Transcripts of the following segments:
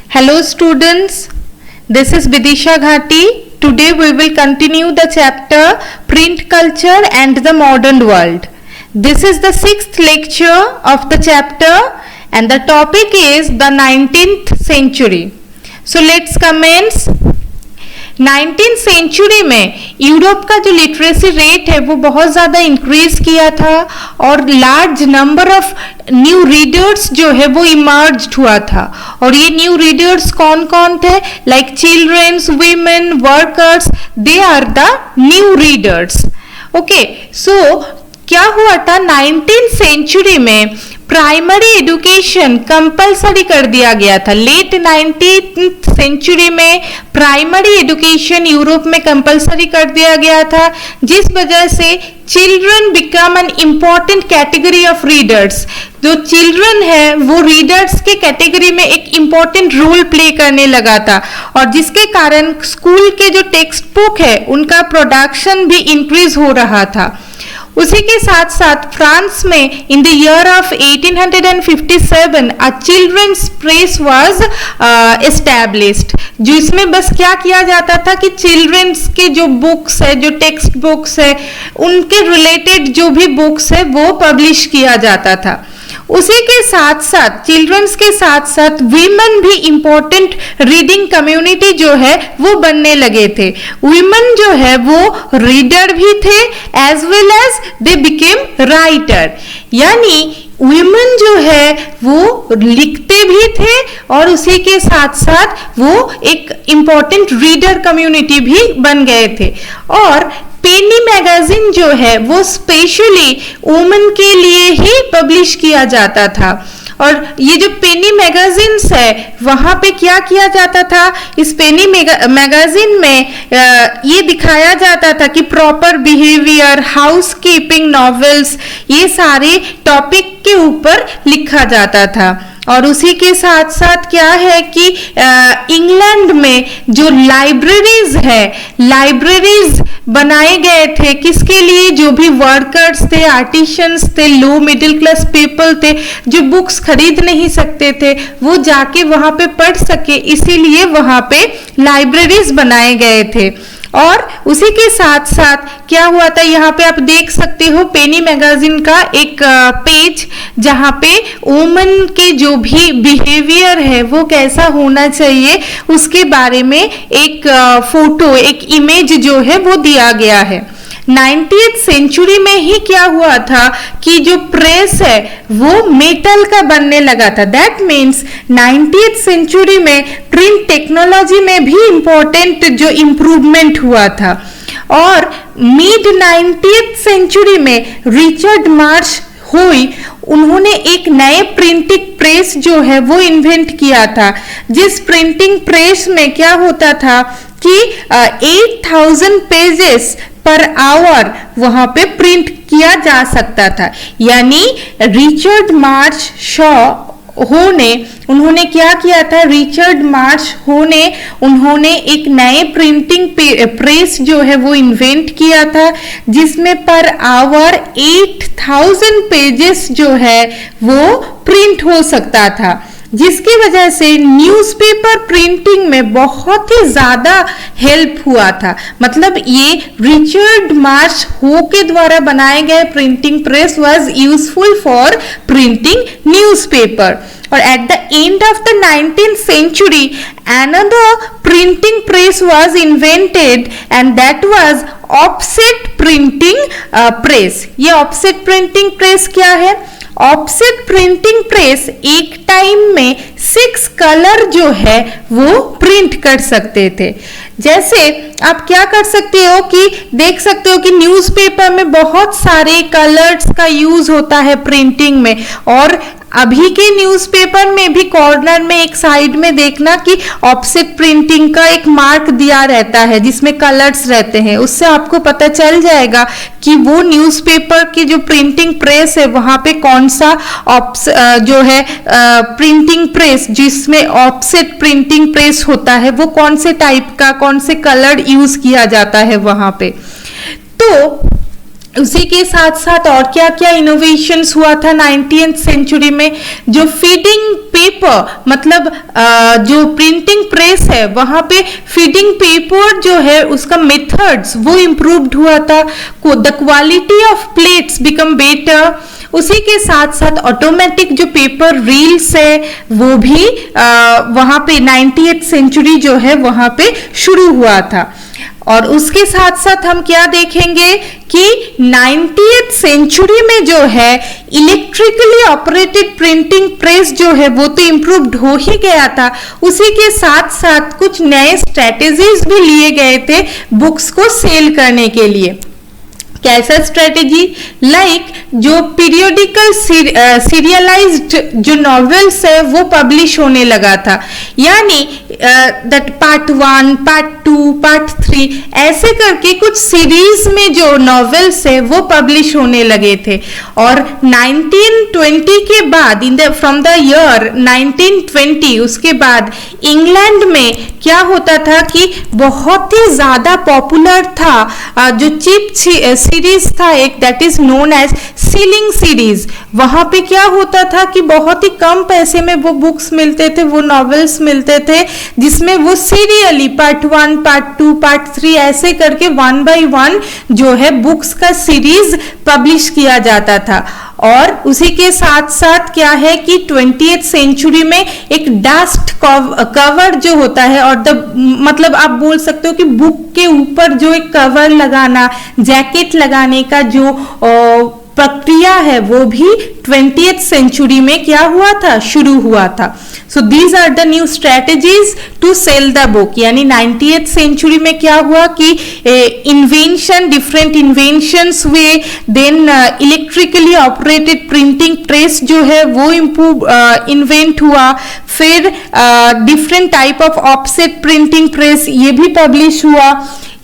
Hello students, this is Vidisha Ghati. Today we will continue the chapter Print Culture and the Modern World. This is the 6th lecture of the chapter and the topic is the 19th century. So let's commence. 19th century में Europe का जो literacy rate है वो बहुत ज़्यादा increase किया था और large number of new readers जो है वो इमर्ज हुआ था। और ये न्यू रीडर्स कौन कौन थे? Like children's, women, workers, they are the new readers. Okay, so क्या हुआ था 19th सेंचुरी में प्राइमरी एजुकेशन कंपलसरी कर दिया गया था। लेट 19th सेंचुरी में प्राइमरी एजुकेशन यूरोप में कंपलसरी कर दिया गया था, जिस वजह से children become an important category of readers. जो चिल्ड्रन है वो रीडर्स के कैटेगरी में एक इम्पॉर्टेंट रोल प्ले करने लगा था और जिसके कारण स्कूल के जो टेक्स्ट बुक है उनका प्रोडक्शन भी इंक्रीज हो रहा था। उसी के साथ साथ फ्रांस में in the year of 1857 a children's press was established, जिसमें बस क्या किया जाता था कि चिल्ड्रंस के जो बुक्स है, जो टेक्स्ट बुक्स है, उनके रिलेटेड जो भी बुक्स है वो पब्लिश किया जाता था। उसी के साथ साथ चिल्ड्रंस के साथ साथ वीमेन भी इंपॉर्टेंट रीडिंग कम्युनिटी जो है वो बनने लगे थे। वीमेन जो है वो रीडर भी थे as well as they became writer, यानी वीमेन जो है वो लिखते भी थे और उसी के साथ साथ वो एक इंपॉर्टेंट रीडर कम्युनिटी भी बन गए थे। और पेनी मैगजीन जो है वो स्पेशली वुमेन के लिए ही पब्लिश किया जाता था। और ये जो पेनी मैगजीन्स है वहां पे क्या किया जाता था, इस पेनी मैगजीन में ये दिखाया जाता था कि proper behaviour, house keeping, novels, ये सारे टॉपिक के ऊपर लिखा जाता था। और उसी के साथ साथ क्या है कि इंग्लैंड में जो लाइब्रेरीज है, लाइब्रेरीज बनाए गए थे किसके लिए? जो भी वर्कर्स थे, आर्टिशियंस थे, लो मिडिल क्लास पीपल थे, जो बुक्स खरीद नहीं सकते थे वो जाके वहां पे पढ़ सके, इसीलिए वहां पे लाइब्रेरीज बनाए गए थे। और उसी के साथ साथ क्या हुआ था, यहाँ पे आप देख सकते हो पेनी मैगजीन का एक पेज जहाँ पे वुमेन के जो भी बिहेवियर है वो कैसा होना चाहिए उसके बारे में एक फोटो, एक इमेज जो है वो दिया गया है। 19th सेंचुरी में ही क्या हुआ था कि जो प्रेस है वो मेटल का बनने लगा था। दैट मीन्स 19th सेंचुरी में प्रिंट टेक्नोलॉजी में भी इंपॉर्टेंट जो इम्प्रूवमेंट हुआ था। और मिड 19th सेंचुरी में रिचर्ड मार्श हुई, उन्होंने एक नए प्रिंटिंग प्रेस जो है वो इन्वेंट किया था, जिस प्रिंटिंग प्रेस में क्या होता था कि 8000 पेजेस पर आवर वहां पे प्रिंट किया जा सकता था। यानी रिचर्ड मार्श शॉ हो ने उन्होंने क्या किया था, रिचर्ड मार्श हो ने उन्होंने एक नए प्रिंटिंग प्रेस जो है वो इन्वेंट किया था, जिसमें पर आवर 8000 पेजेस जो है वो प्रिंट हो सकता था, जिसकी वजह से न्यूज़पेपर प्रिंटिंग में बहुत ही ज्यादा हेल्प हुआ था। मतलब ये रिचर्ड मार्श हो के द्वारा बनाए गए printing press was useful for printing newspaper. और at the end of the 19th century another printing press was invented and that was offset printing press। ये offset printing press क्या है? ऑफसेट प्रिंटिंग प्रेस एक time में 6 colour जो है वो print कर सकते थे। जैसे आप क्या कर सकते हो कि देख सकते हो कि न्यूज़पेपर में बहुत सारे कलर्स का यूज होता है प्रिंटिंग में, और अभी के न्यूज़पेपर में भी कॉर्नर में एक साइड में देखना कि ऑफसेट प्रिंटिंग का एक मार्क दिया रहता है जिसमें कलर्स रहते हैं। उससे आपको पता चल जाएगा कि वो न्यूज़पेपर की जो प्रिंटिंग प्रेस है वहां पे कौन सा जो है प्रिंटिंग प्रेस जिसमें ऑफसेट प्रिंटिंग प्रेस होता है वो कौन से टाइप का, कौन से कलर यूज किया जाता है वहां पे। तो उसी के साथ साथ और क्या क्या इनोवेशंस हुआ था 19th सेंचुरी में, जो फीडिंग पेपर मतलब जो प्रिंटिंग प्रेस है वहां पे फीडिंग पेपर जो है उसका मेथड्स वो इम्प्रूव्ड हुआ था, the quality of plates become better. उसी के साथ साथ ऑटोमेटिक जो पेपर रील्स है वो भी वहां पे 90th सेंचुरी जो है वहां पे शुरू हुआ था। और उसके साथ साथ हम क्या देखेंगे कि 90th सेंचुरी में जो है इलेक्ट्रिकली ऑपरेटेड प्रिंटिंग प्रेस जो है वो तो इम्प्रूव्ड हो ही गया था, उसी के साथ साथ कुछ नए स्ट्रेटेजीज भी लिए गए थे बुक्स को सेल करने के लिए। कैसा स्ट्रेटेजी? लाइक जो पीरियोडिकल सीरियलाइज्ड जो नॉवेल्स है वो पब्लिश होने लगा था, यानी दैट पार्ट 1, पार्ट 2, पार्ट 3 ऐसे करके कुछ सीरीज में जो नॉवेल्स है वो पब्लिश होने लगे थे। और 1920 के बाद फ्रॉम द ईयर 1920 उसके बाद इंग्लैंड में क्या होता था कि बहुत ही ज्यादा पॉपुलर था जो चीप सीरीज था एक, that is known as shilling series. वहां पे क्या होता था कि बहुत ही कम पैसे में वो बुक्स मिलते थे, वो नॉवेल्स मिलते थे, जिसमें वो सीरियली पार्ट 1, पार्ट 2, पार्ट 3 ऐसे करके 1 by 1 जो है बुक्स का सीरीज पब्लिश किया जाता था। और उसी के साथ साथ क्या है कि 20th सेंचुरी में एक डस्ट कवर जो होता है, और मतलब आप बोल सकते हो कि बुक के ऊपर जो एक कवर लगाना, जैकेट लगाने का जो प्रक्रिया है वो भी 20th सेंचुरी में क्या हुआ था, शुरू हुआ था। So these are the new strategies to sell the book. यानी 90th सेंचुरी में क्या हुआ कि इन्वेंशन, डिफरेंट इन्वेंशंस हुए, then electrically operated printing press जो है वो इन्वेंट हुआ, फिर different type of offset printing press ये भी पब्लिश हुआ।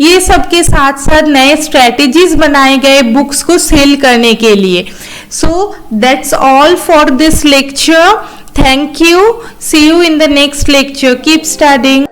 ये सब के साथ साथ नए स्ट्रेटेजीज बनाए गए बुक्स को सेल करने के लिए। So that's all for this lecture. Thank you. See you in the next lecture. Keep studying.